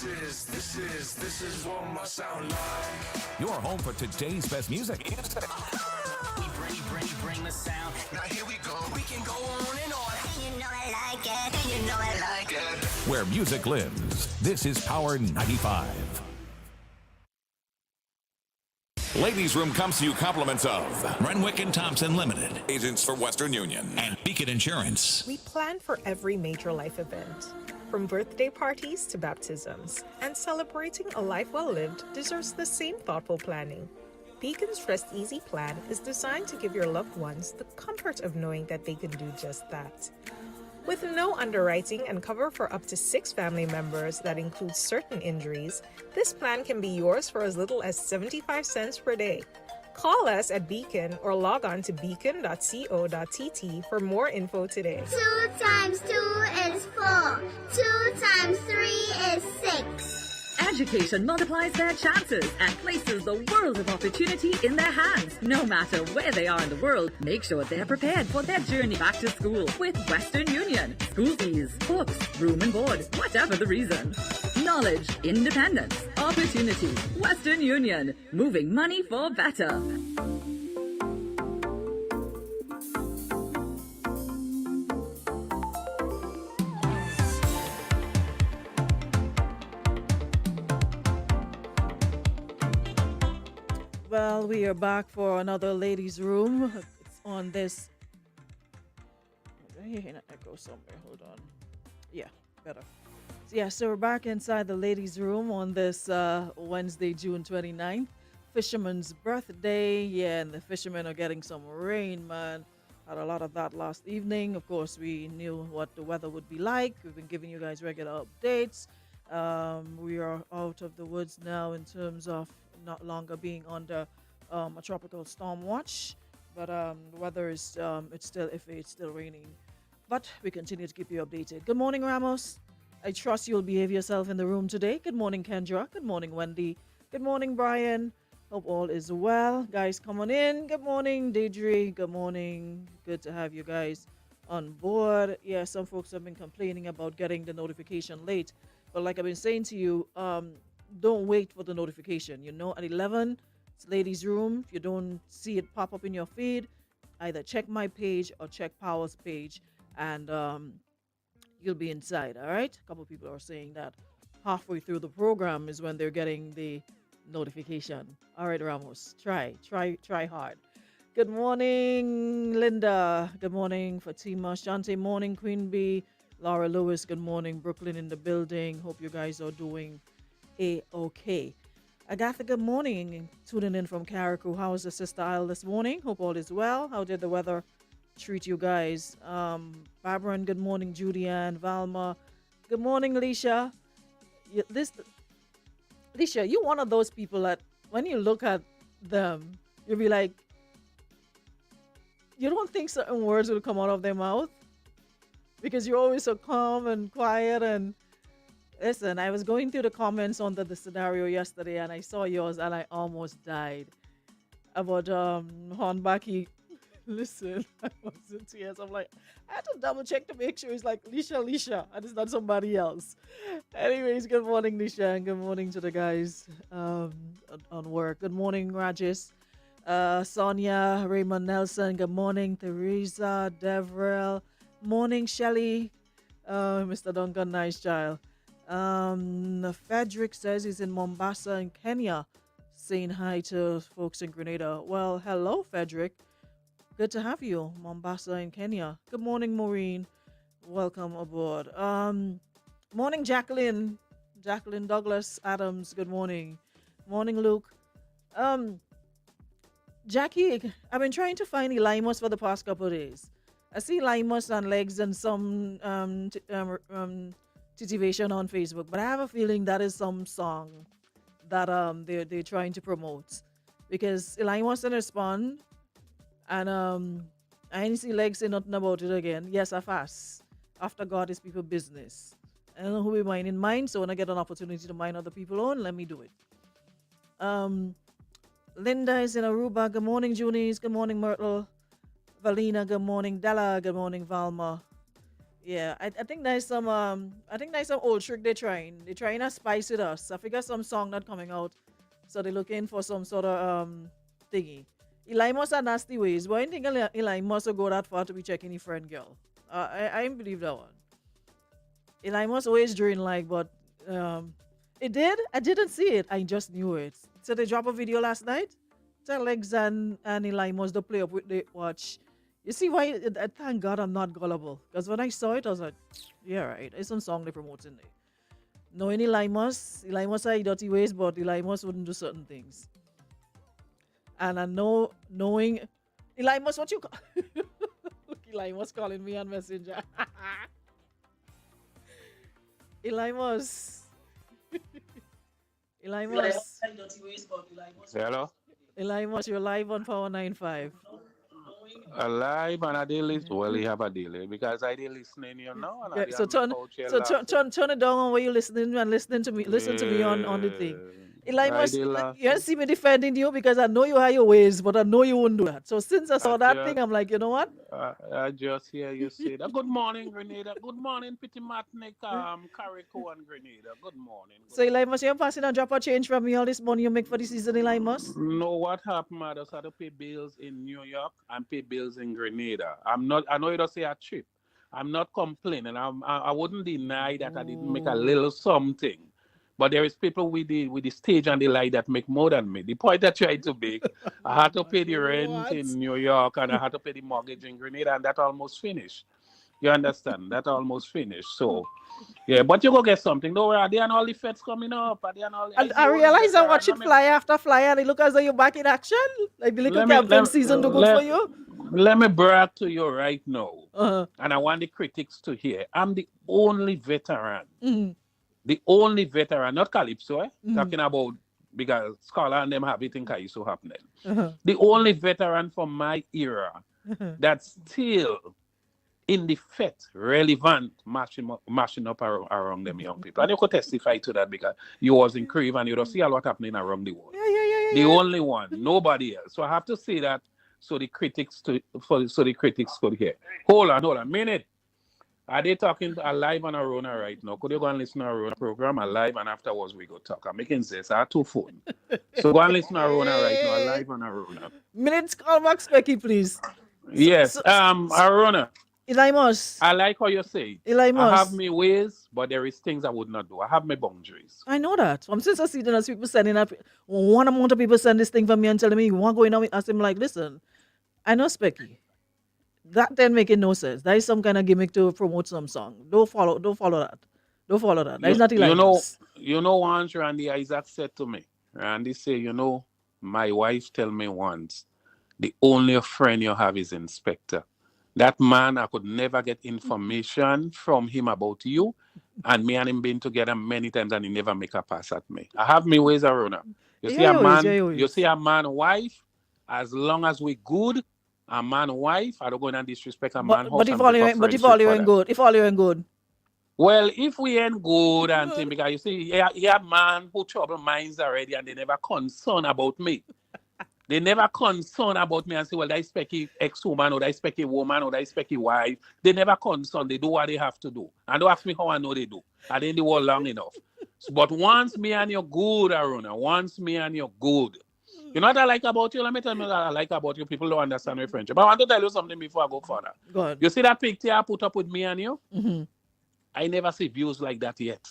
This is what my sound like. Your home for today's best music. We bring the sound. Now here we go. We can go on and on. You know I like it. You know I like it. Where music lives. This is Power 95. Ladies Room comes to you compliments of Renwick and Thompson Limited, agents for Western Union, and Beacon Insurance. We plan for every major life event, from birthday parties to baptisms, and celebrating a life well lived deserves the same thoughtful planning. Beacon's Rest Easy plan is designed to give your loved ones the comfort of knowing that they can do just that. With no underwriting and cover for up to 6 family members that includes certain injuries, this plan can be yours for as little as 75 cents per day. Call us at Beacon or log on to beacon.co.tt for more info today. 2 times 2 is 4. 2 times 3 is 6. Education multiplies their chances and places the world of opportunity in their hands. No matter where they are in the world, make sure they're prepared for their journey back to school with Western Union. School fees, books, room and board, whatever the reason. Knowledge, independence, opportunity. Western Union, moving money for better. Well, we are back for another ladies' room. It's on this. Did I hear an echo somewhere? Hold on. Yeah, better. So we're back inside the ladies' room on this Wednesday, June 29th. Fisherman's birthday. Yeah, and the fishermen are getting some rain, man. Had a lot of that last evening. Of course, we knew what the weather would be like. We've been giving you guys regular updates. We are out of the woods now in terms of not longer being under a tropical storm watch, but the weather is it's still iffy, it's still raining, but we continue to keep you updated. Good morning, Ramos. I trust you'll behave yourself in the room today. Good morning, Kendra. Good morning, Wendy. Good morning, Brian. Hope all is well. Guys, come on in. Good morning, Deidre. Good morning. Good to have you guys on board. Yeah, some folks have been complaining about getting the notification late, but like I've been saying to you, don't wait for the notification. At 11, it's ladies' room. If you don't see it pop up in your feed, either check my page or check Power's page, and you'll be inside. All right. A couple people are saying that halfway through the program is when they're getting the notification. All right, Ramos, try hard. Good morning, Linda. Good morning, Fatima. Shante, morning, Queen Bee. Laura Lewis, good morning. Brooklyn in the building. Hope you guys are doing A-OK. Agatha, good morning. Tuning in from Carriacou. How was the Sister Isle this morning? Hope all is well. How did the weather treat you guys? Barbara, good morning. Judy Ann, Valma. Good morning, Alicia. Alicia, you're one of those people that when you look at them, you'll be like, you don't think certain words will come out of their mouth because you're always so calm and quiet. And listen, I was going through the comments under the scenario yesterday and I saw yours and I almost died about Hornbaki. Listen, I was in tears. I'm like, I had to double check to make sure it's like Lisha, and it's not somebody else. Anyways, good morning, Lisha, and good morning to the guys on work. Good morning, Rajesh, Sonia, Raymond Nelson. Good morning, Teresa, Devrel. Morning, Shelly, Mr. Duncan, nice child. Frederick says he's in Mombasa in Kenya, saying hi to folks in Grenada. Well, hello, Frederick. Good to have you, Mombasa in Kenya. Good morning, Maureen. Welcome aboard. Morning, Jacqueline. Jacqueline Douglas Adams. Good morning. Morning, Luke. Jackie, I've been trying to find Elimus for the past couple of days. I see Elimus on legs and some titivation on Facebook, but I have a feeling that is some song that they're trying to promote, because Elimus didn't respond. And I didn't see legs say nothing about it again. Yes, I fast. After God is people business. I don't know who we mind in mind, so when I get an opportunity to mind other people on, let me do it. Linda is in Aruba. Good morning, Junice. Good morning, Myrtle. Valina, good morning. Della, good morning, Valma. Yeah, I think there's some old trick they're trying. They're trying to spice it up. I figure some song not coming out, so they're looking for some sort of thingy. Eli must have nasty ways. But I think Eli must have go that far to be checking his friend girl. I didn't believe that one. Eli must always dream like, but it did. I didn't see it. I just knew it. So they dropped a video last night. Tell Legs and Eli must have play up with the watch. You see why? Thank God I'm not gullible. Because when I saw it, I was like, yeah, right. There's some song they're promoting there. Knowing Eli must have dirty ways, but Eli must wouldn't do certain things. And I know, knowing Eli must, what you call? Look, Eli must calling me on Messenger. Eli must. Eli must. Hello? Eli must, you're live on Power 95. Alive and I did listen. Well, you have a delay because I did listening, you know. And Yeah, I so did turn on the couch so here turn it down on where you listening and listen to me on the thing. Eli I must, did laugh. you don't see me defending you because I know you have your ways, but I know you wouldn't do that. So since I saw that thing, I'm like, you know what? I just hear you say that. Good morning, Grenada. Good morning, Petit Matnik, Carrico and Grenada. Good morning. So Eli must, you're passing a drop of change from me all this money you make for the season, Eli must? Know what happened? I just had to pay bills in New York and pay bills in Grenada. I know you don't say a trip. I'm not complaining. I wouldn't deny that I didn't make a little something. But there is people with the stage and the light that make more than me. The point I tried to make, I had to pay the rent in New York and I had to pay the mortgage in Grenada, and that almost finished. You understand? That almost finished. So, yeah, but you go get something. Don't worry, are there and all the feds coming up? Are there and all, I realize I'm watching flyer after flyer and it look as though you're back in action. Like the little campaign season to good for you. Let me brag to you right now. And I want the critics to hear. I'm the only veteran. Mm-hmm. The only veteran, not Calypso, talking about, because Scholar and them have it in Calypso happening. The only veteran from my era that's still in the FET relevant mashing up around them young people. And you could testify to that because you was in Creve and you don't see a lot happening around the world. The only one, nobody else. So I have to say that so the critics could hear. Hold on, minute. Are they talking alive on Arona right now? Could you go and listen to Arona program alive and afterwards we go talk? I'm making sense. I have two phones. So go and listen to Arona right now, alive on Arona. Minutes call back Specky, please. Yes. Arona. Eli Moss. I like how you say it. Eli Moss. I have my ways, but there is things I would not do. I have my boundaries. I know that. From since I see that people sending up one amount of people send this thing for me and telling me you want to go in and ask him like, listen, I know Specky. That then making no sense. That is some kind of gimmick to promote some song. Don't follow that. Don't follow that. That is not like you know once Randy Isaac said to me, Randy say, my wife tell me once, the only friend you have is Inspector. That man, I could never get information from him about you. And me and him been together many times and he never make a pass at me. I have me ways around him. You see a man wife, as long as we good, a man wife, I don't go and disrespect a man. But if all you ain't good. Well, if we ain't good and thing, because you see, you have man who trouble minds already and they never concern about me. They never concern about me and say, well, that is Specky ex-woman or that is Specky woman or that is Specky wife. They never concern. They do what they have to do. And don't ask me how I know they do. I didn't do it long enough. But once me and you're good, Aruna, once me and you're good, you know what I like about you? Let me tell you what I like about you. People don't understand my friendship. But I want to tell you something before I go further. Go ahead. You see that picture I put up with me and you? Mm-hmm. I never see views like that yet.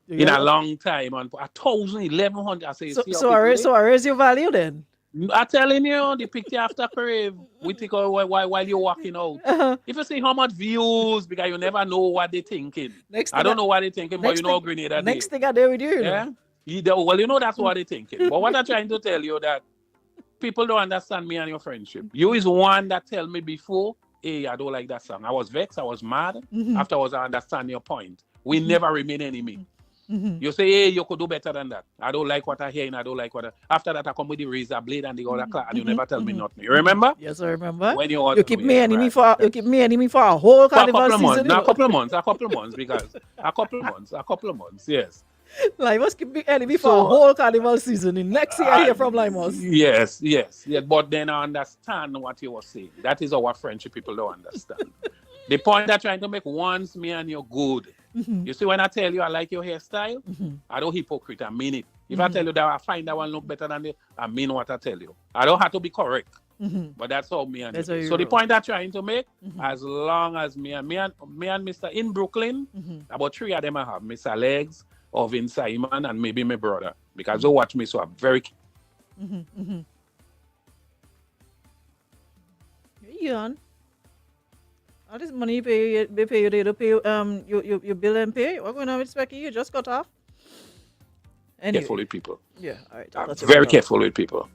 In a long time. On 1,000, 1,100. I say, so where's your value then? I'm telling you, the picture after Crave, we take while you're walking out. If you see how much views, because you never know what they're thinking. I don't know what they're thinking, but you know Grenada. Next thing I do with you. Yeah? That's what they're thinking. But what I'm trying to tell you that people don't understand me and your friendship. You is one that tell me before, hey, I don't like that song. I was vexed, I was mad. Mm-hmm. Afterwards, I understand your point. We never remain enemy. Mm-hmm. You say, hey, you could do better than that. I don't like what I hear and I don't like what after that, I come with the razor blade and the other clap and you never tell me nothing. You remember? Yes, I remember. When you keep me enemy for a whole carnival season. A couple of months, because a couple of months, yes. Limos keep me enemy for a whole carnival season. In next year, I hear from Limos. Yes. But then I understand what you were saying. That is our friendship people don't understand. The point they're trying to make once me and you're good. Mm-hmm. You see, when I tell you I like your hairstyle, I don't hypocrite. I mean it. If I tell you that I find that one look better than you, I mean what I tell you. I don't have to be correct. But that's how me and That's you. how you So the roll. point they're trying to make, as long as me and Mr. in Brooklyn, about 3 of them I have, Mr. Legs, Ovin Simon, and maybe my brother. Because they watch me, so I'm very You on? All this money you pay, they pay you, they don't pay you, your bill and pay. What going on with Specky? You just got off. Anyway. careful with people. Yeah, all right. I'm that's it. very careful with people.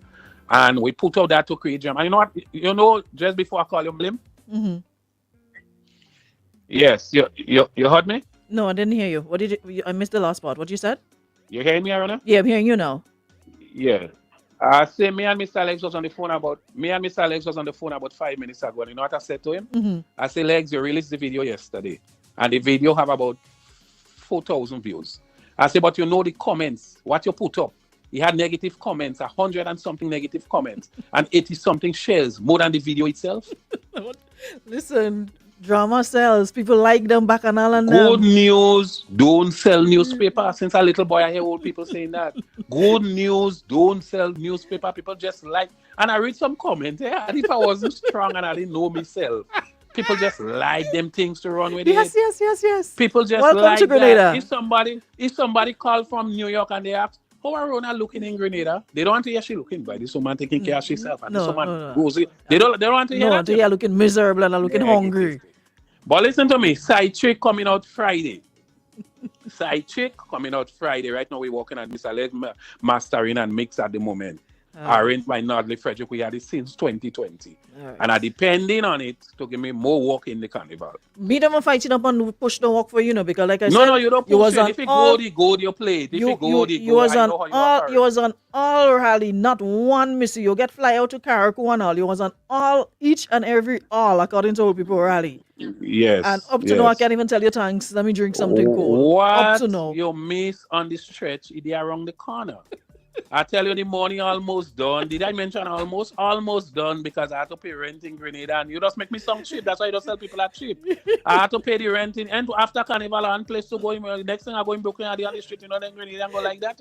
And we put out that to create jam. And you know what? Just before I call you Blim? Yes, you heard me? No, I didn't hear you. What did you, I missed the last part. What you said? You hearing me, Arona? Yeah, I'm hearing you now. Yeah. I say me and Mr. Legs was on the phone about 5 minutes ago. And you know what I said to him? I say, Legs, you released the video yesterday. And the video have about 4,000 views. I say, but you know the comments, what you put up. He had negative comments, 100 and something negative comments, and 80 something shares, more than the video itself. Listen, drama sells. People like them back and all and Good them. news, don't sell newspaper. Since a little boy, I hear old people saying that. Good news, don't sell newspaper. People just like, and I read some comments, and if I wasn't strong and I didn't know myself, people just like them things to run with Yes, it. yes. People just Welcome like to Grenada. that. If somebody called from New York and they ask, how are Rona looking in Grenada? They don't want to hear she looking by this woman taking care of herself. And this woman goes in. They don't want to hear that. They are looking miserable and are looking hungry. But listen to me, Side Chick coming out Friday. Side Chick coming out Friday. Right now we're working at Mr. Leg mastering and mix at the moment. Arranged by Nodley Frederick. We had it since 2020. Right. And I'm depending on it to give me more work in the carnival. Me them fighting up and push the work for you know because like I said, No, you don't you push was it. on If it all, go, the go, you play it. If you, it go, the you go. was I on know how you all are. you was on all rally, not one missy. You get fly out to Carriacou and all. You was on all each and every all according to old people rally. Yes. And up to now I can't even tell you thanks. Let me drink something cold. What Up to now. you miss on the stretch, it is around the corner. I tell you, the money almost done. Did I mention almost? Almost done because I had to pay rent in Grenada. And you just make me sound cheap. That's why you don't sell people at cheap. I had to pay the rent in. And after Carnival, I had place to go. The next thing I go in Brooklyn, I on the street, then Grenada and go like that.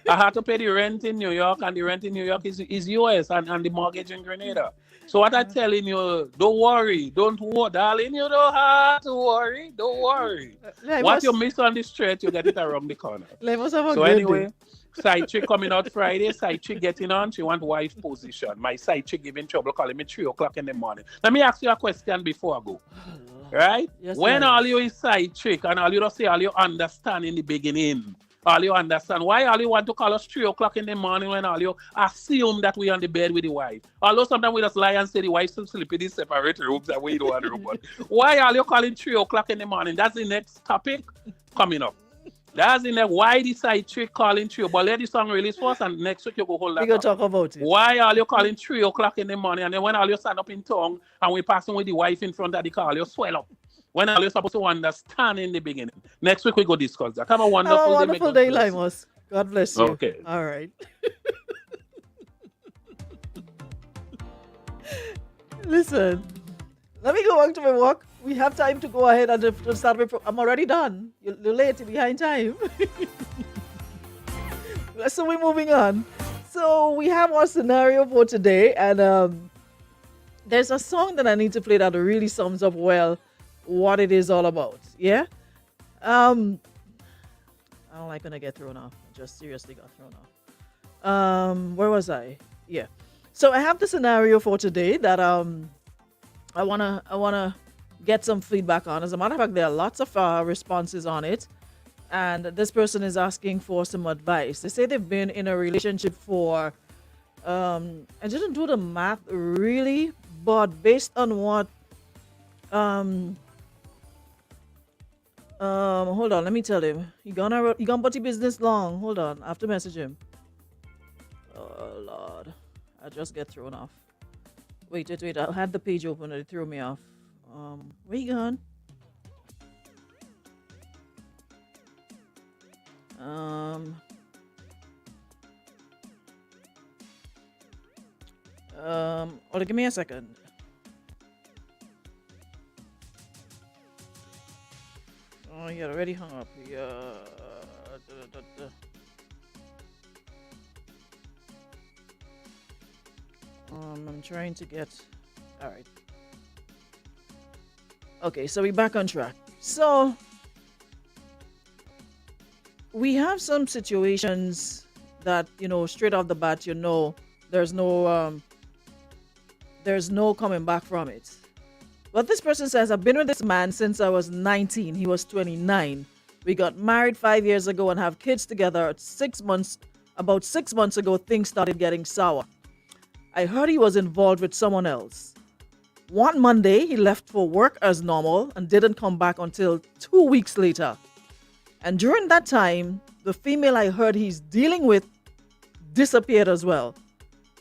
I had to pay the rent in New York. And the rent in New York is US and the mortgage in Grenada. So what I'm telling you, don't worry. Don't worry. Darling, you don't have to worry. Don't worry. What you miss on the stretch, you get it around the corner. So anyway, side chick coming out Friday, side chick getting on, she want wife position. My side chick giving trouble, calling me 3 o'clock in the morning. Let me ask you a question before I go. Right? Yes, when ma'am. all you is side chick and all you don't say all you understand in the beginning, all you understand, why all you want to call us 3 o'clock in the morning when all you assume that we on the bed with the wife? Although sometimes we just lie and say the wife still sleep in these separate rooms and we don't want room. But why are you calling 3 o'clock in the morning? That's the next topic coming up. That's in there. Why the side chick calling 3? But let the song release first and next week you go hold that. We gonna up. talk about it. Why are you calling 3 o'clock in the morning and then when all you stand up in tongue and we passing with the wife in front of the car, you swell up? When are you supposed to understand in the beginning? Next week we go discuss that. Have a wonderful day, Limos. God bless you. Okay. All right. Listen, let me go on to my walk. We have time to go ahead and to start my I'm already done. You're late, you're behind time. So we're moving on. So we have our scenario for today, and there's a song that I need to play that really sums up well what it is all about. Yeah? I don't like when I get thrown off. I just seriously got thrown off. Where was I? Yeah. So I have the scenario for today that I wanna get some feedback on. As a matter of fact, there are lots of responses on it, and this person is asking for some advice. They say they've been in a relationship for I didn't do the math really, but based on what hold on, let me tell him. He gonna put the business long. Hold on, I have to message him. Oh Lord, I just get thrown off. Wait. I had the page open and it threw me off. Where you gone? Give me a second. you already hung up. Yeah. I'm trying to get. All right. Okay, so we're back on track. So we have some situations that, straight off the bat, there's no coming back from it. But this person says, I've been with this man since I was 19. He was 29. We got married 5 years ago and have kids together. About 6 months ago, things started getting sour. I heard he was involved with someone else. One Monday, he left for work as normal and didn't come back until 2 weeks later. And during that time, the female I heard he's dealing with disappeared as well.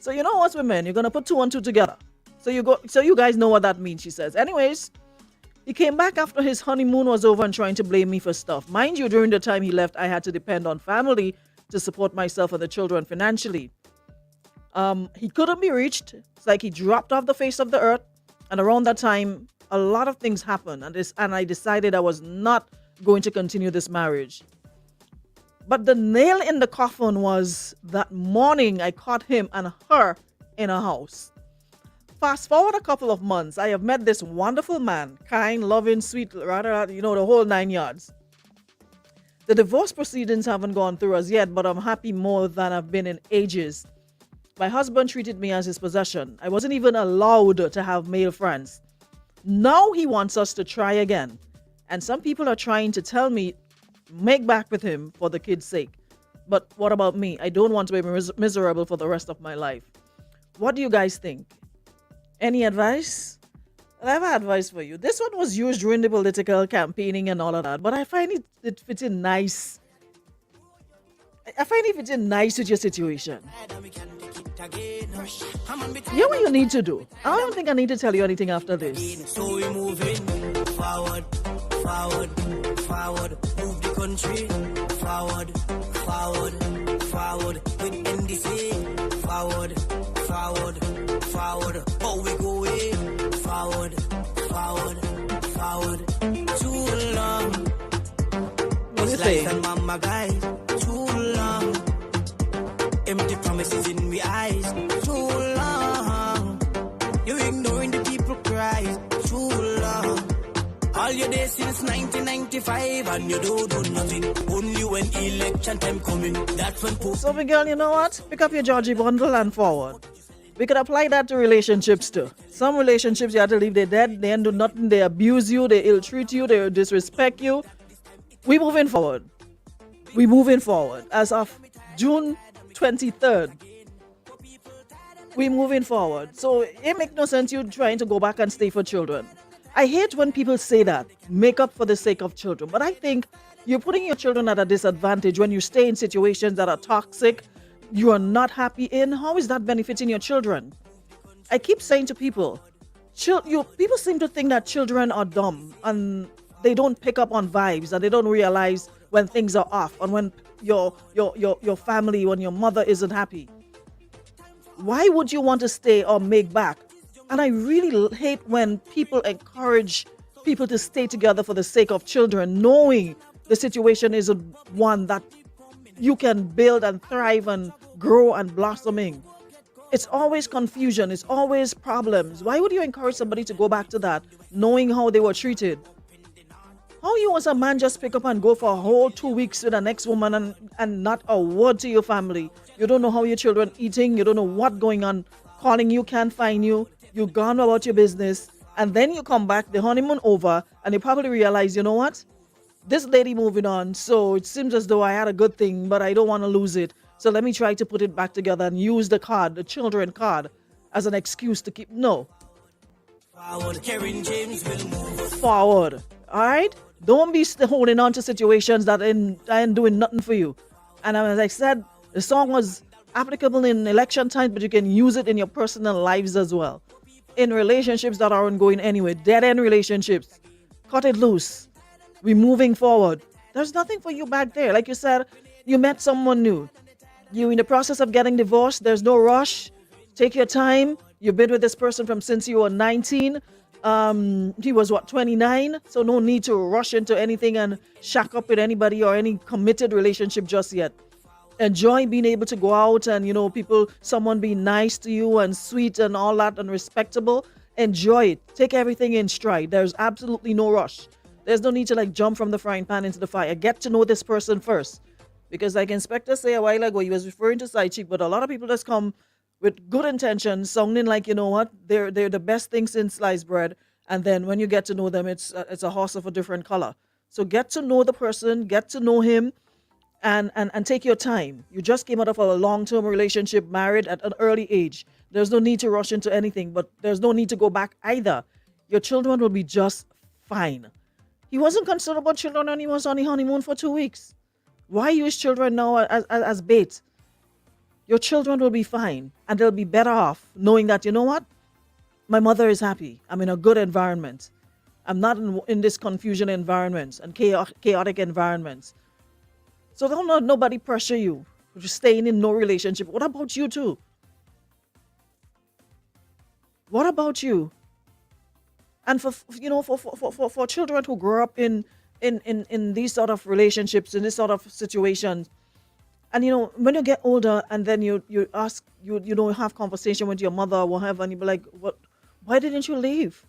So you know what's with men? You're going to put 2 and 2 together. So you guys know what that means, she says. Anyways, he came back after his honeymoon was over and trying to blame me for stuff. Mind you, during the time he left, I had to depend on family to support myself and the children financially. He couldn't be reached. It's like he dropped off the face of the earth. And around that time, a lot of things happened. And I decided I was not going to continue this marriage. But the nail in the coffin was that morning I caught him and her in a house. Fast forward a couple of months, I have met this wonderful man, kind, loving, sweet, rather, the whole 9 yards. The divorce proceedings haven't gone through as yet, but I'm happy more than I've been in ages. My husband treated me as his possession. I wasn't even allowed to have male friends. Now he wants us to try again. And some people are trying to tell me, make back with him for the kids' sake. But what about me? I don't want to be miserable for the rest of my life. What do you guys think? Any advice? I have advice for you. This one was used during the political campaigning and all of that, but I find it fits in nice. I find it fits in nice with your situation. You know what you need to do? I don't think I need to tell you anything after this. So we moving forward, move the country forward, with NDC forward. Oh, we going forward. Too long. What do you say? And mama guys, too long. Empty promises in my eyes, too long. You're ignoring the people cries, too long. All your days since 1995 and you don't do nothing. Only when election time coming, that's when post. So, Miguel, you know what? Pick up your Georgie bundle and forward. We could apply that to relationships too. Some relationships you have to leave, they're dead, they ain't do nothing, they abuse you, they ill-treat you, they disrespect you. We moving forward. As of June 23rd. We moving forward. So it makes no sense you trying to go back and stay for children. I hate when people say that, make up for the sake of children. But I think you're putting your children at a disadvantage when you stay in situations that are toxic, you are not happy in. How is that benefiting your children? I keep saying to people, people seem to think that children are dumb and they don't pick up on vibes and they don't realize when things are off and when your family, when your mother isn't happy. Why would you want to stay or make back? And I really hate when people encourage people to stay together for the sake of children, knowing the situation isn't one that you can build and thrive and grow and blossoming. It's always confusion. It's always problems. Why would you encourage somebody to go back to that, knowing how they were treated? How you as a man just pick up and go for a whole 2 weeks with the next woman and not a word to your family? You don't know how your children eating. You don't know what's going on. Calling you, can't find you. You gone about your business. And then you come back, the honeymoon over, and you probably realize, you know what? This lady moving on, so it seems as though I had a good thing, but I don't want to lose it. So let me try to put it back together and use the card, the children card, as an excuse to keep. No. Forward. All right? Don't be holding on to situations that ain't doing nothing for you. And as I said, the song was applicable in election time, but you can use it in your personal lives as well. In relationships that aren't going anywhere, dead-end relationships. Cut it loose. We're moving forward. There's nothing for you back there. Like you said, you met someone new. You're in the process of getting divorced. There's no rush. Take your time. You've been with this person since you were 19. He was what, 29? So no need to rush into anything and shack up with anybody or any committed relationship just yet. Enjoy being able to go out and, you know, someone being nice to you and sweet and all that and respectable. Enjoy it. Take everything in stride. There's absolutely no rush. There's no need to like jump from the frying pan into the fire. Get to know this person first. Because like Inspector say a while ago, he was referring to side chick, but a lot of people just come with good intentions, sounding like, you know what, they're the best thing since sliced bread. And then when you get to know them, it's a horse of a different color. So get to know the person, get to know him, and take your time. You just came out of a long-term relationship, married at an early age. There's no need to rush into anything, but there's no need to go back either. Your children will be just fine. He wasn't concerned about children and he was on the honeymoon for 2 weeks. Why use children now as bait? Your children will be fine and they'll be better off knowing that, you know what? My mother is happy. I'm in a good environment. I'm not in this confusion environment and chaotic environments. So don't let nobody pressure you for staying in no relationship. What about you too? What about you? And for children who grow up in these sort of relationships, in this sort of situations, and you know, when you get older and then you ask, you don't have conversation with your mother or whatever, and you be like, what? Why didn't you leave?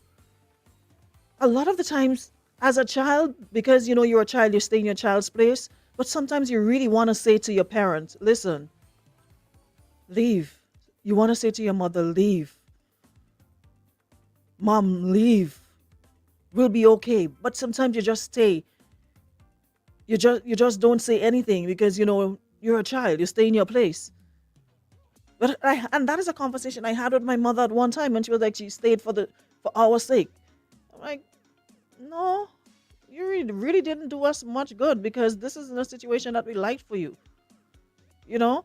A lot of the times, as a child, because you know you're a child, you stay in your child's place. But sometimes you really want to say to your parents, listen, leave. You want to say to your mother, leave. Mom, leave. We'll be okay. But sometimes you just stay. You just don't say anything because, you know, you're a child. You stay in your place. And that is a conversation I had with my mother at one time, and she was like, she stayed for our sake. I'm like, no. You really didn't do us much good because this isn't a situation that we liked for you. You know?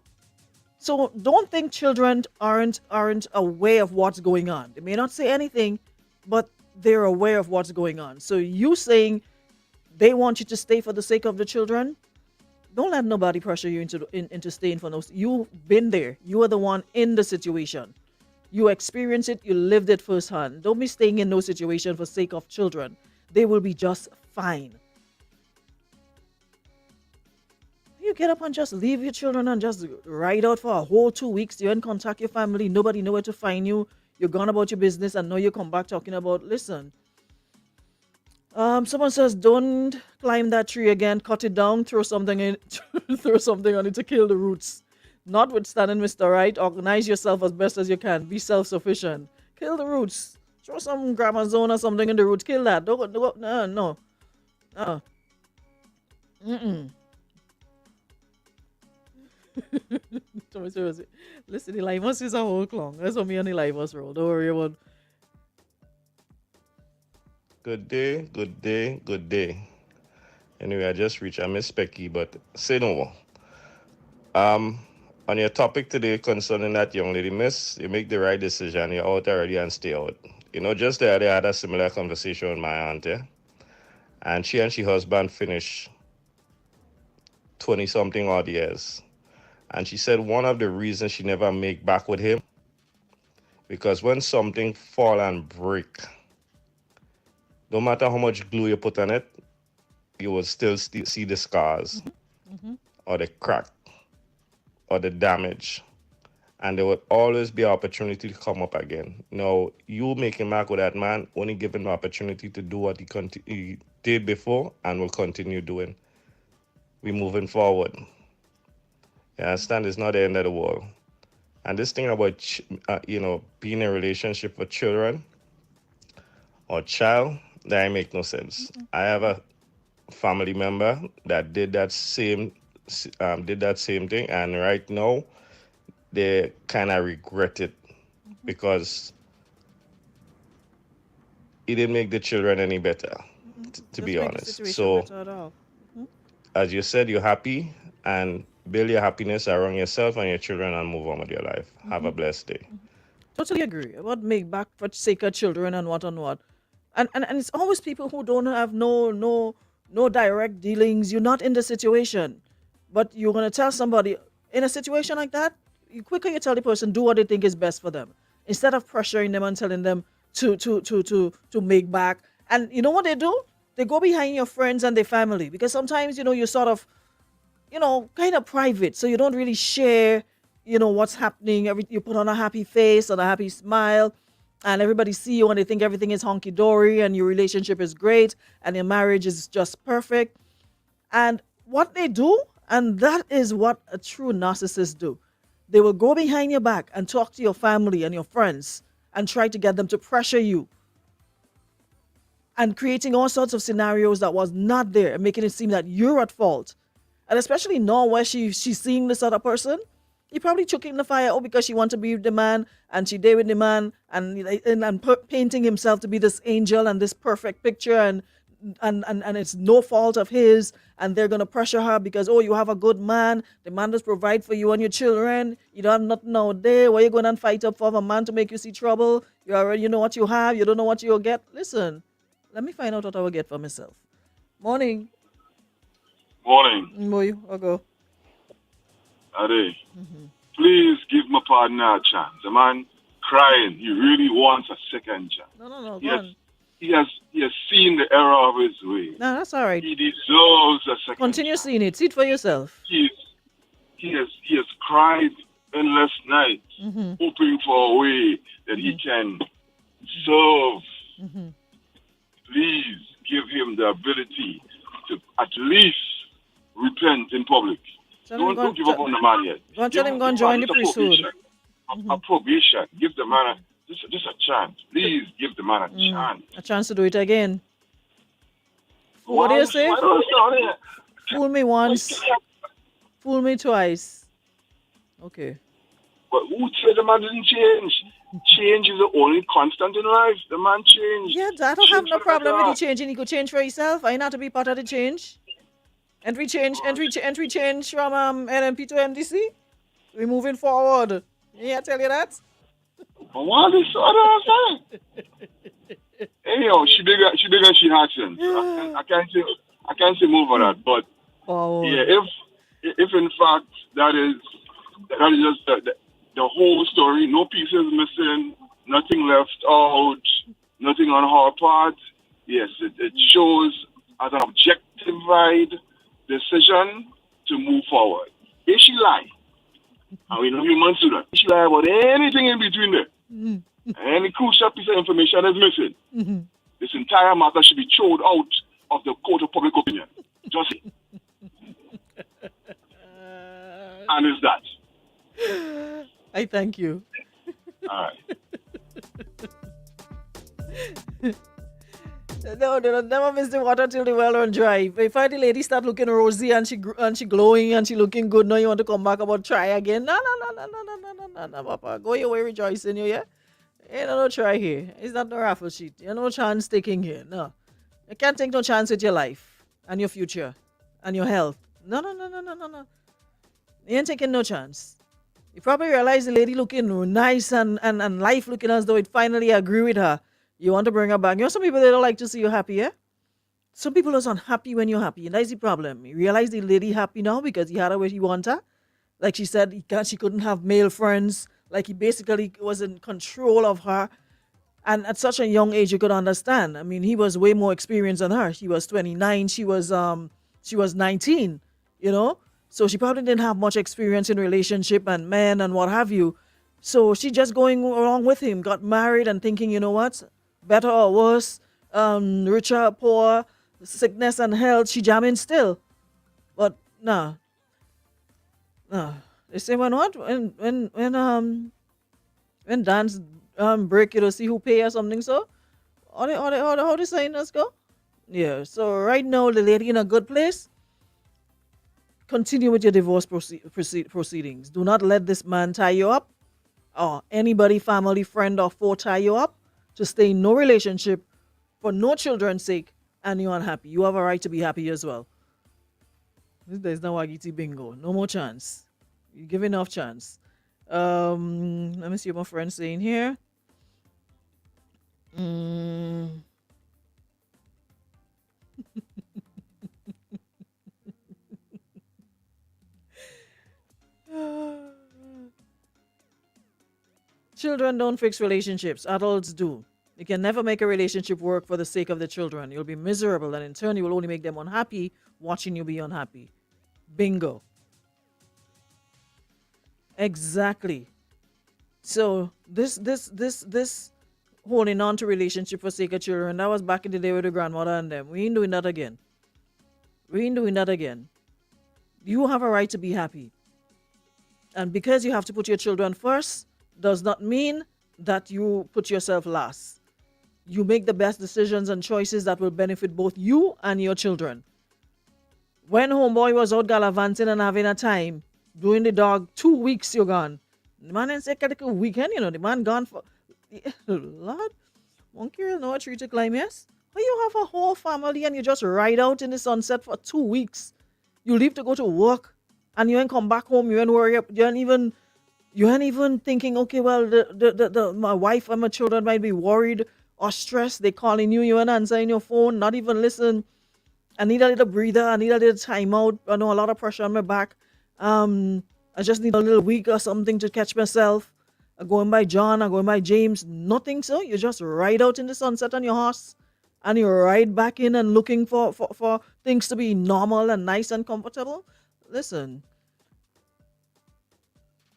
So don't think children aren't aware of what's going on. They may not say anything, but they're aware of what's going on. So you saying they want you to stay for the sake of the children, don't let nobody pressure you into staying for those. You've been there. You are the one in the situation. You experienced it. You lived it firsthand. Don't be staying in no situation for sake of children. They will be just fine. You get up and just leave your children and just ride out for a whole 2 weeks. You didn't contact your family. Nobody know where to find you. You're gone about your business and now you come back talking about, listen. Someone says, don't climb that tree again. Cut it down. Throw something in. Throw something on it to kill the roots. Notwithstanding, Mr. Right, organize yourself as best as you can. Be self-sufficient. Kill the roots. Throw some gramazone or something in the roots. Kill that. No. Listen, the Limos is a whole clong. That's what me and the Limos roll. Don't worry about. Good day, good day, good day. Anyway, I just reached. I miss Becky, but say no more. On your topic today concerning that young lady, miss, you make the right decision. You're out already and stay out. You know, just the other day I had a similar conversation with my auntie. And she husband finished 20-something odd years. And she said one of the reasons she never make back with him, because when something fall and break, no matter how much glue you put on it, you will still see the scars or the crack or the damage. And there will always be an opportunity to come up again. Now, you making back with that man, only giving the opportunity to do what he did before and will continue doing. We're moving forward. You understand? It's not the end of the world. And this thing about, being in a relationship with children or child, that make no sense. I have a family member that did that same thing, and right now they kind of regret it because it didn't make the children any better, to be honest. So, as you said, you're happy, and build your happiness around yourself and your children and move on with your life. Have a blessed day. Totally agree. What make back for sake of children and what. And it's always people who don't have no direct dealings. You're not in the situation, but you're going to tell somebody in a situation like that, you tell the person, do what they think is best for them. Instead of pressuring them and telling them to make back. And you know what they do? They go behind your friends and their family, because sometimes, you're sort of, kind of private. So you don't really share, what's happening. You put on a happy face and a happy smile, and everybody see you and they think everything is honky dory and your relationship is great and your marriage is just perfect. And what they do, and that is what a true narcissist do, they will go behind your back and talk to your family and your friends and try to get them to pressure you, and creating all sorts of scenarios that was not there and making it seem that you're at fault. And especially now where she's seeing this other person, he probably choking the fire out because she want to be with the man, and she did with the man, and painting himself to be this angel and this perfect picture, and it's no fault of his, and they're gonna pressure her because, oh, you have a good man, the man does provide for you and your children, you don't have nothing out there, why you going and fight up for a man to make you see trouble? You already know what you have, you don't know what you'll get. Listen, let me find out what I will get for myself. Morning. Morning. Boy, I'll go. Ade. Please give my partner a chance. The man crying. He really wants a second chance. No. He has seen the error of his way. No, that's all right. He deserves a second Continue chance. seeing it. See it for yourself. He has cried endless nights, hoping for a way that he can serve. Please give him the ability to at least repent in public. Don't give up on the man yet. Don't tell him go and join the priesthood. A probation. Give the man just a chance. Please give the man a chance. A chance to do it again. What do you say? Fool me once, fool me twice. Okay. But who said the man didn't change? Change is the only constant in life. The man changed. Yeah, I don't have no problem with the changing. He could change for himself. I not to be part of the change. Entry change from NMP to MDC. We're moving forward. Yeah, I tell you that. What is anyhow, she bigger and she handsome. I can't say more for that. But yeah, if in fact that is just the whole story, no pieces missing, nothing left out, nothing on her part. Yes, it shows as an objectified decision to move forward. If she lie, and we know humans do that, if she lie about anything in between there, any crucial piece of information is missing, this entire matter should be thrown out of the court of public opinion. Just and it's that. I thank you. All right. No, never miss the water till the well run dry. If you find the lady start looking rosy and she glowing and she looking good, now you want to come back about try again? No, Papa. Go your way rejoicing, you, yeah? Ain't no try here. It's not no raffle sheet. You no chance taking here. No. You can't take no chance with your life and your future and your health. No. You ain't taking no chance. You probably realize the lady looking nice and life looking as though it finally agree with her. You want to bring her back. You know, some people, they don't like to see you happy, yeah? Some people are unhappy when you're happy, and that's the problem. You realize the lady happy now because he had her where he wanted her. Like she said, she couldn't have male friends. Like he basically was in control of her. And at such a young age, you could understand. I mean, he was way more experienced than her. She was 29. She was 19, you know? So she probably didn't have much experience in relationship and men and what have you. So she just going along with him, got married and thinking, you know what? Better or worse, richer or poor, sickness and health, she jamming still. But nah. They say when dance break, you know, see who pay or something. So how they saying let's go? Yeah. So right now the lady in a good place. Continue with your divorce proceedings. Do not let this man tie you up, or anybody, family, friend, or foe tie you up to stay in no relationship for no children's sake, and you're unhappy. You have a right to be happy as well. There's no Wagiti bingo. No more chance. You give enough chance. Let me see what my friend's saying here. Children don't fix relationships. Adults do. You can never make a relationship work for the sake of the children. You'll be miserable, and in turn, you will only make them unhappy watching you be unhappy. Bingo. Exactly. So this holding on to relationship for sake of children, that was back in the day with the grandmother and them. We ain't doing that again. You have a right to be happy. And because you have to put your children first, does not mean that you put yourself last. You make the best decisions and choices that will benefit both you and your children. When homeboy was out gallivanting and having a time, doing the dog, 2 weeks you're gone. The man didn't say a weekend, the man gone for... Lord, monkey will know a tree to climb, yes? But you have a whole family and you just ride out in the sunset for 2 weeks. You leave to go to work and you ain't come back home. You ain't worry. You ain't even thinking, okay, well, my wife and my children might be worried or stressed. They calling you, you ain't answering your phone, not even listen. I need a little breather. I need a little time out. I know a lot of pressure on my back. I just need a little week or something to catch myself. I'm going by John, I'm going by James. Nothing, so you just ride out in the sunset on your horse and you ride back in and looking for things to be normal and nice and comfortable. Listen,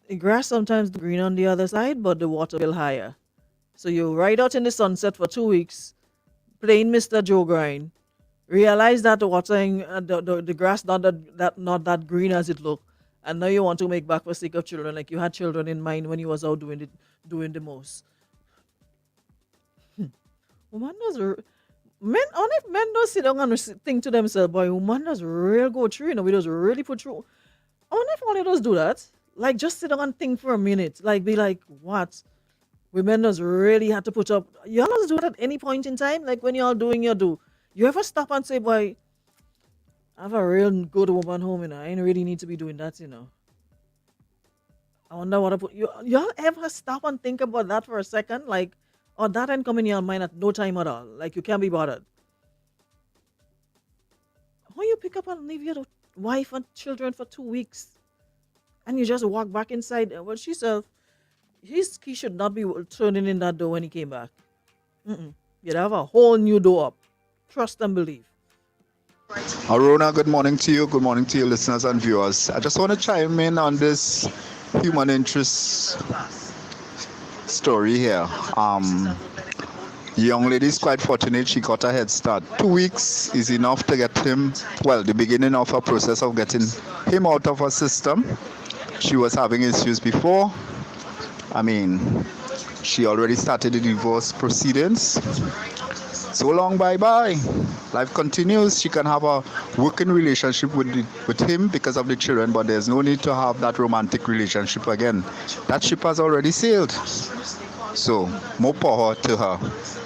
the grass sometimes green on the other side, but the water will higher. So you ride out in the sunset for 2 weeks, playing Mr. Joe Grind. Realize that the watering, the grass not that green as it looked. And now you want to make back for sake of children, like you had children in mind when you was out doing the most. Woman does men don't sit down and think to themselves, boy, woman does real go through, we just really put through. I wonder if all of us do that. Like just sit down and think for a minute. Like be like, what? Women does really have to put up. Y'all just do it at any point in time, like when y'all doing your do. You ever stop and say, boy, I have a real good woman home, I ain't really need to be doing that, I wonder what I put. Y'all ever stop and think about that for a second? Like, or that ain't come in your mind at no time at all. Like, you can't be bothered. How you pick up and leave your wife and children for 2 weeks? And you just walk back inside. Well, she said, he should not be turning in that door when he came back. You'd have a whole new door up. Trust and believe. Arona, good morning to you. Good morning to your listeners and viewers. I just want to chime in on this human interest story here. The young lady is quite fortunate. She got a head start. 2 weeks is enough to get him, the beginning of a process of getting him out of her system. She was having issues before. She already started the divorce proceedings. So long, bye-bye. Life continues. She can have a working relationship with him because of the children, but there's no need to have that romantic relationship again. That ship has already sailed. So, more power to her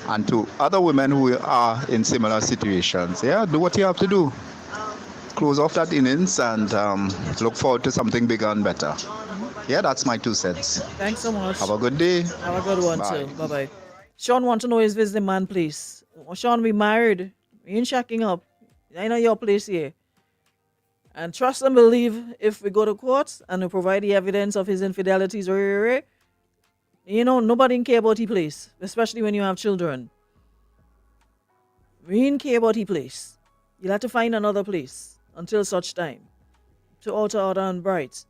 and to other women who are in similar situations. Yeah, do what you have to do. Close off that innings and look forward to something bigger and better. Yeah, that's my 2 cents. Thanks so much. Have a good day. Have a good one, Bye. too. Bye-bye. Sean want to know his visiting man, please. Sean, we married. We ain't shacking up. I know your place here. And trust and believe if we go to court and we provide the evidence of his infidelities, nobody care about his place, especially when you have children. We ain't care about his place. You'll have to find another place until such time to alter order and bright.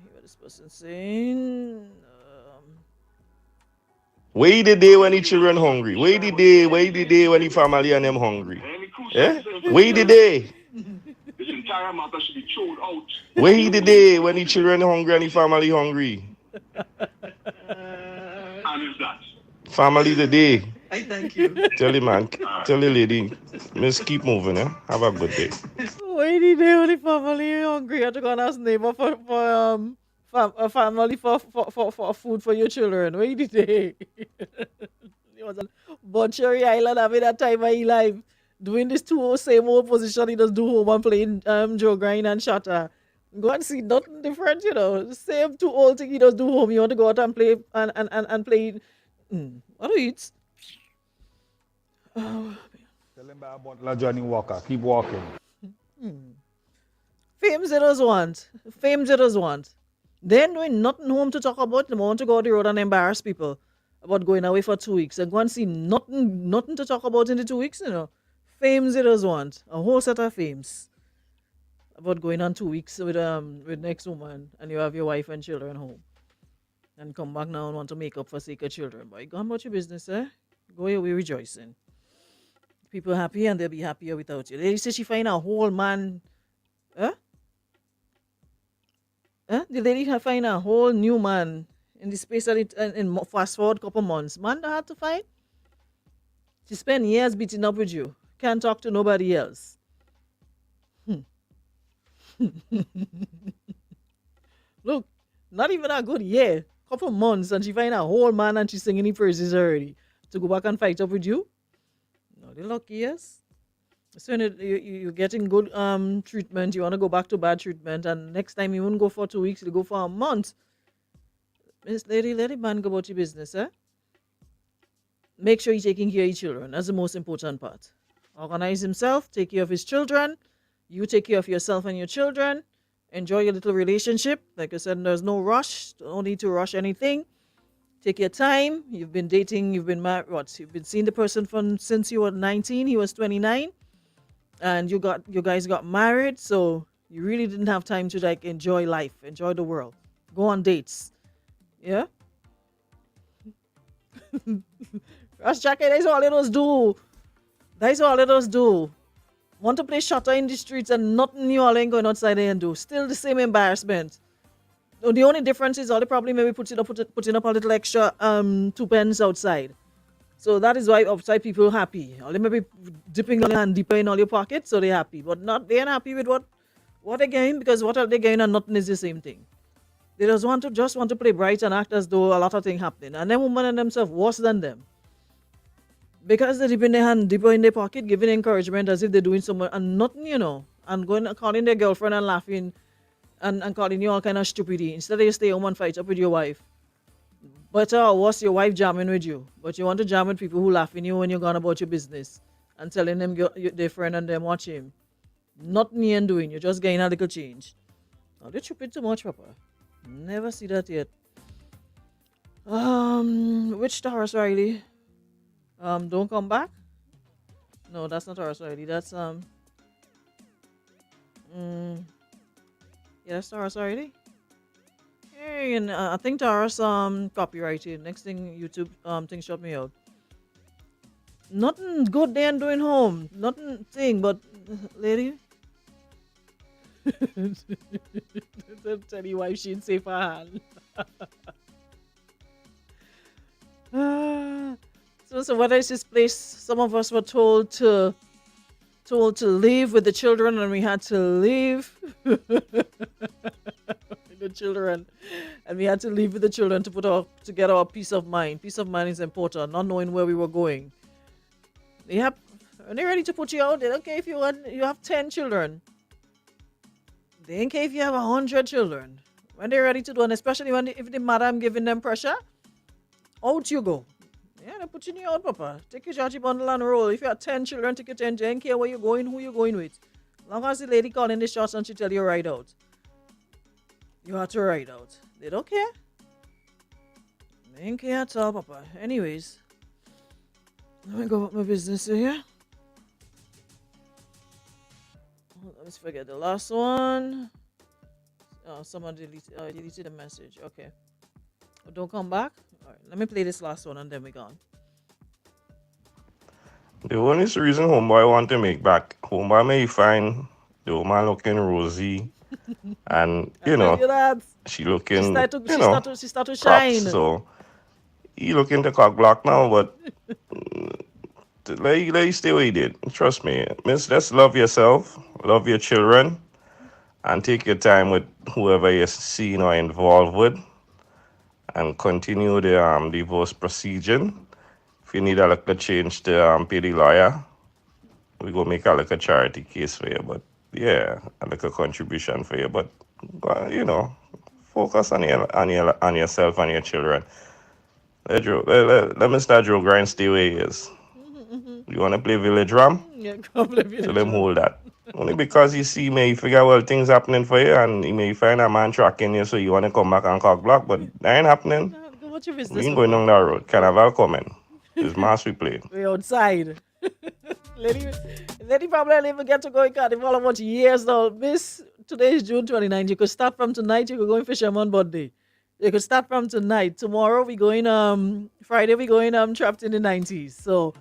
Hear what this person saying. Wait the day when the children hungry. Wait the day when the family and them hungry. Yeah? Wait the day. This entire matter should be thrown out. Wait the day when the children hungry and the family hungry. And is that? Family the day. I thank you. Tell the man, tell the lady, let's keep moving, eh? Have a good day. Wait the day when the family hungry. I have to go and ask neighbor for a family for food for your children. Wait the day. He was on Bunchery Island having that time of his life. Doing this same old position he does do home and playing Joe Grind and Shatter. Go and see nothing different, Same 2 old thing he does do home. You want to go out and play and play. What do you eat? Tell him about a bottle of Johnny Walker. Keep walking. Fame zitters want. They ain't doing nothing home to talk about. They want to go on the road and embarrass people. about going away for 2 weeks and go and see nothing to talk about in the 2 weeks, Fames they does want. A whole set of fames. About going on 2 weeks with next woman and you have your wife and children home. And come back now and want to make up for sake of children. But go on about your business, Go your way rejoicing. People happy and they'll be happier without you. The lady said she find a whole man. The lady find a whole new man in the space of it in fast forward couple months. Man that hard to find. She spent years beating up with you. Can't talk to nobody else. Look, not even a good year. Couple months and she find a whole man and she's singing his praises already. To go back and fight up with you? No, they're lucky, yes. So you're getting good treatment, you want to go back to bad treatment, and next time you won't go for 2 weeks, you go for a month. Miss Lady, let the man go about your business, Make sure you're taking care of your children. That's the most important part. Organize himself, take care of his children. You take care of yourself and your children. Enjoy your little relationship. Like I said, there's no rush. Don't need to rush anything. Take your time. You've been dating, you've been married, you've been seeing the person since you were 19, he was 29. And you guys got married, so you really didn't have time to enjoy life, enjoy the world. Go on dates. Yeah? Rush jacket, that's all let us do. That's all let us do. Want to play shutter in the streets and nothing you all ain't going outside there and do. Still the same embarrassment. The only difference is all they probably maybe putting up a little extra 2 pence outside. So that is why outside people happy. Or they may be dipping their hand deeper in all your pockets, so they're happy. But they ain't happy with what they gain, because what are they gain and nothing is the same thing. They just want to play bright and act as though a lot of things happening. And them women and themselves worse than them. Because they dipping their hand deeper in their pocket, giving encouragement as if they're doing something and nothing, and going calling their girlfriend and laughing and calling you all kind of stupidity. Instead of you stay home and fight up with your wife. Better or worse, your wife jamming with you. But you want to jam with people who laughing you when you're gone about your business and telling them their friend and them watch him. Nothing you ain't doing. You're just getting a little change. Now, they tripping too much, Papa. Never see that yet. Which Taurus Riley? Don't come back? No, that's not Taurus Riley. That's yeah, that's Taurus Riley. Hey, and I think Taurus copyrighted. Next thing YouTube thing shut me out. Nothing good they ain't doing home. Nothing thing, but lady. Tell you why she ain't safe her hand. So what is this place? Some of us were told to leave with the children, and we had to leave the children, and we had to leave with the children to get our peace of mind. Peace of mind is important. Not knowing where we were going. They're ready to put you out. They don't care if you have 10 children. They don't care if you have 100 children. When they're ready to do, and especially if the madam giving them pressure, out you go. Yeah, they're putting you out, Papa. Take your chargy bundle and roll. If you have 10 children, take your 10. They don't care where you're going, who you're going with. As long as the lady calling the shots and she tell you ride out. You have to ride out. They don't care. They don't care at all, Papa. Anyways, let me go about my business here. Let's forget the last one. Oh, someone deleted the message. Okay. Oh, don't come back. All right, let me play this last one and then we're gone. The only reason homeboy want to make back, homeboy may find the woman looking rosy, and she looking, she start to shine. So he looking to cock block now, but let you stay where you did. Trust me, miss. Let's love yourself, love your children, and take your time with whoever you're seeing or involved with, and continue the divorce procedure. If you need a little change to pay the lawyer, we go make a little charity case for you. But yeah, a little contribution for you. But focus on yourself and your children. Let Mr. Joe Grind stay where he is. You want to play Village Ram? Yeah, go play Village Ram. So let him hold that. Only because you see me figure things happening for you, and you may find a man tracking you, so you want to come back and cock block, but that ain't happening. about your We business? ain't going down that road. Carnival coming. It's mass we playing. We're outside. Lady probably don't even get to go in carnival how much years now. Miss, today is June 29th. You could start from tonight. You could go in Fisherman birthday. You could start from tonight. Tomorrow we going Friday we going trapped in the 90s. So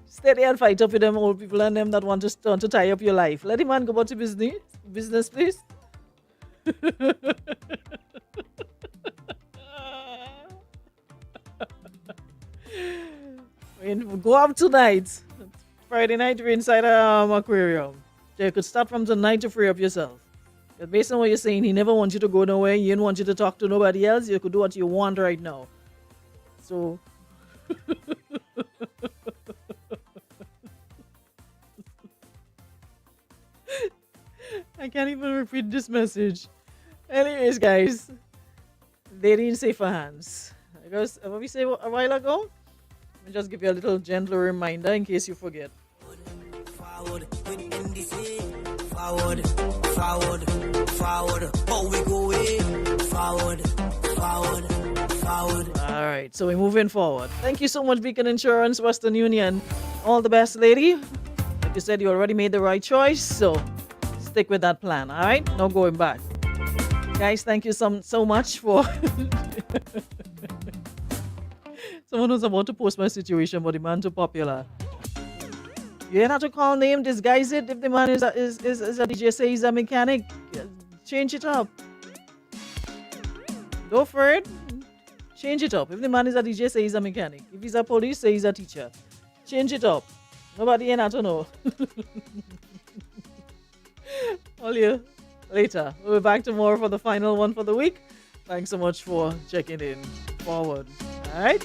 stay there and fight up with them old people and them that want to tie up your life. Let the man go about to business, please. Go up tonight. Friday night we're inside aquarium. So you could start from tonight to free up yourself. But based on what you're saying, he never wants you to go nowhere. He didn't want you to talk to nobody else. You could do what you want right now. So I can't even repeat this message. Anyways, guys, they didn't say for hands. Because what we say a while ago, let me just give you a little gentle reminder in case you forget. Forward, forward, forward. Oh, we go forward, forward, forward. All right, so we're moving forward. Thank you so much, Beacon Insurance, Western Union. All the best, lady. Like you said, you already made the right choice, so stick with that plan. All right, no going back. Guys, thank you so much for. Someone was about to post my situation, but the man too popular. You don't have to call name, disguise it. If the man is a DJ, say he's a mechanic, change it up. Go for it. Change it up. If the man is a DJ, say he's a mechanic. If he's a police, say he's a teacher. Change it up. Nobody ain't have to know. All you later. We'll be back tomorrow for the final one for the week. Thanks so much for checking in. Forward. All right.